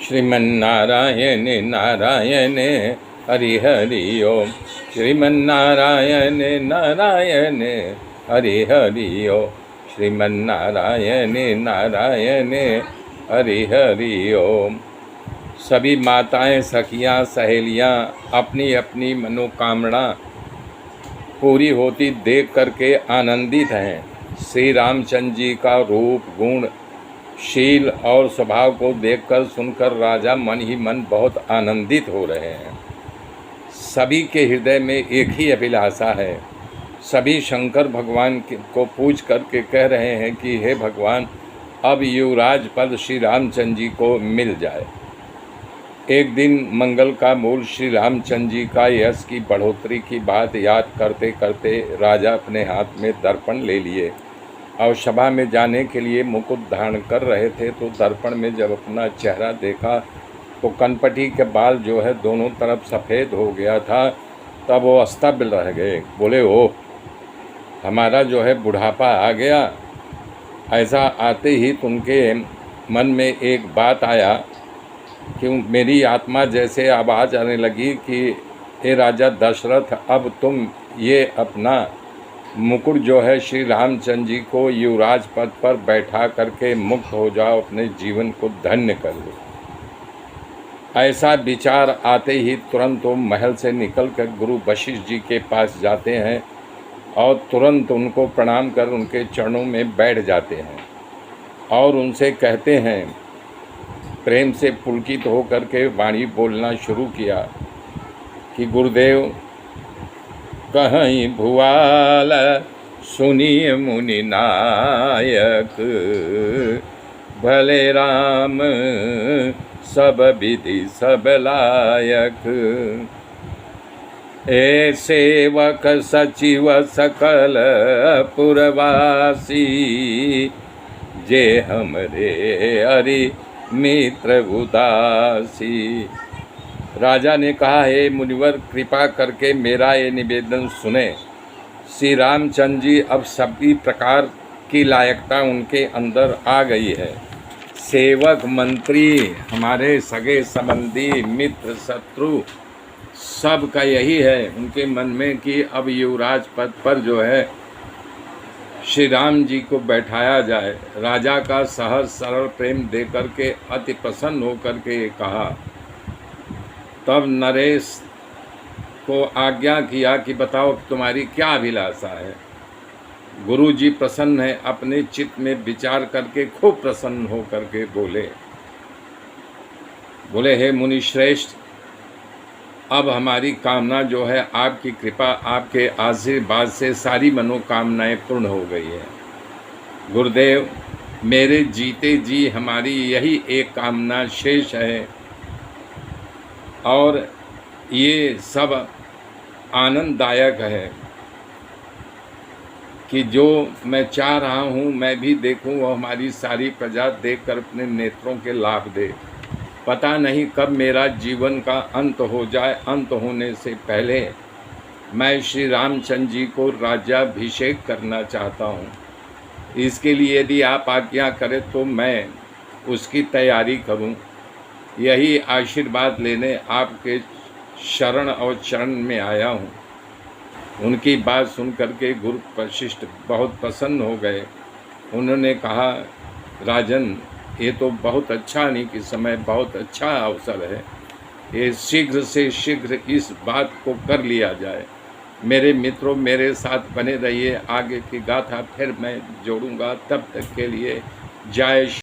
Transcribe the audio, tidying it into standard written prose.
श्रीमन्नारायण नारायण हरि हरि ओम। श्रीमन्नारायण नारायण हरि हरि ओम। श्रीमन्नारायण नारायण हरि हरि ओम। सभी माताएं, सखियां, सहेलियां अपनी अपनी मनोकामना पूरी होती देख करके आनंदित हैं। श्री रामचंद्र जी का रूप, गुण, शील और स्वभाव को देखकर सुनकर राजा मन ही मन बहुत आनंदित हो रहे हैं। सभी के हृदय में एक ही अभिलाषा है। सभी शंकर भगवान को पूछ करके कह रहे हैं कि हे भगवान, अब युवराज पद श्री रामचंद्र जी को मिल जाए। एक दिन मंगल का मूल श्री रामचंद्र जी का यश की बढ़ोतरी की बात याद करते करते राजा अपने हाथ में दर्पण ले लिए और सभा में जाने के लिए मुकुट धारण कर रहे थे। तो दर्पण में जब अपना चेहरा देखा तो कनपटी के बाल जो है दोनों तरफ सफ़ेद हो गया था। तब वो स्तब्ध रह गए, बोले ओह, हमारा जो है बुढ़ापा आ गया। ऐसा आते ही उनके मन में एक बात आया कि मेरी आत्मा जैसे आवाज़ आने लगी कि हे राजा दशरथ, अब तुम ये अपना मुकुट जो है श्री रामचंद्र जी को युवराज पद पर बैठा करके मुक्त हो जाओ, अपने जीवन को धन्य कर लो। ऐसा विचार आते ही तुरंत वो महल से निकलकर गुरु वशिष्ठ जी के पास जाते हैं और तुरंत उनको प्रणाम कर उनके चरणों में बैठ जाते हैं और उनसे कहते हैं, प्रेम से पुलकित होकर के वाणी बोलना शुरू किया कि गुरुदेव, कहीं भुआल सुनिए मुनि नायक, भले राम सब विधि सब लायक। ए सेवक सचिव सकल पुरवासी, जे हमरे हरि मित्र उदासी। राजा ने कहा, हे मुनिवर, कृपा करके मेरा ये निवेदन सुने। श्री रामचंद्र जी अब सभी प्रकार की लायकता उनके अंदर आ गई है। सेवक, मंत्री, हमारे सगे संबंधी, मित्र, शत्रु, सब का यही है उनके मन में कि अब युवराज पद पर जो है श्री राम जी को बैठाया जाए। राजा का सहज सरल प्रेम देकर के अति प्रसन्न होकर के कहा। तब नरेश को आज्ञा किया कि बताओ तुम्हारी क्या अभिलाषा है। गुरु जी प्रसन्न है, अपने चित्त में विचार करके खूब प्रसन्न हो करके बोले हे मुनि श्रेष्ठ, अब हमारी कामना जो है आपकी कृपा, आपके आशीर्वाद से सारी मनोकामनाएं पूर्ण हो गई है। गुरुदेव, मेरे जीते जी हमारी यही एक कामना शेष है और ये सब आनंददायक है कि जो मैं चाह रहा हूँ मैं भी देखूँ, वो हमारी सारी प्रजा देखकर अपने नेत्रों के लाभ दे। पता नहीं कब मेरा जीवन का अंत हो जाए। अंत होने से पहले मैं श्री रामचंद्र जी को राज्याभिषेक करना चाहता हूँ। इसके लिए यदि आप आज्ञा करें तो मैं उसकी तैयारी करूँ। यही आशीर्वाद लेने आपके शरण और चरण में आया हूँ। उनकी बात सुन करके गुरु वशिष्ठ बहुत प्रसन्न हो गए। उन्होंने कहा, राजन, ये तो बहुत अच्छा नहीं कि समय बहुत अच्छा अवसर है, ये शीघ्र से शीघ्र इस बात को कर लिया जाए। मेरे मित्रों, मेरे साथ बने रहिए, आगे की गाथा फिर मैं जोड़ूंगा। तब तक के लिए जय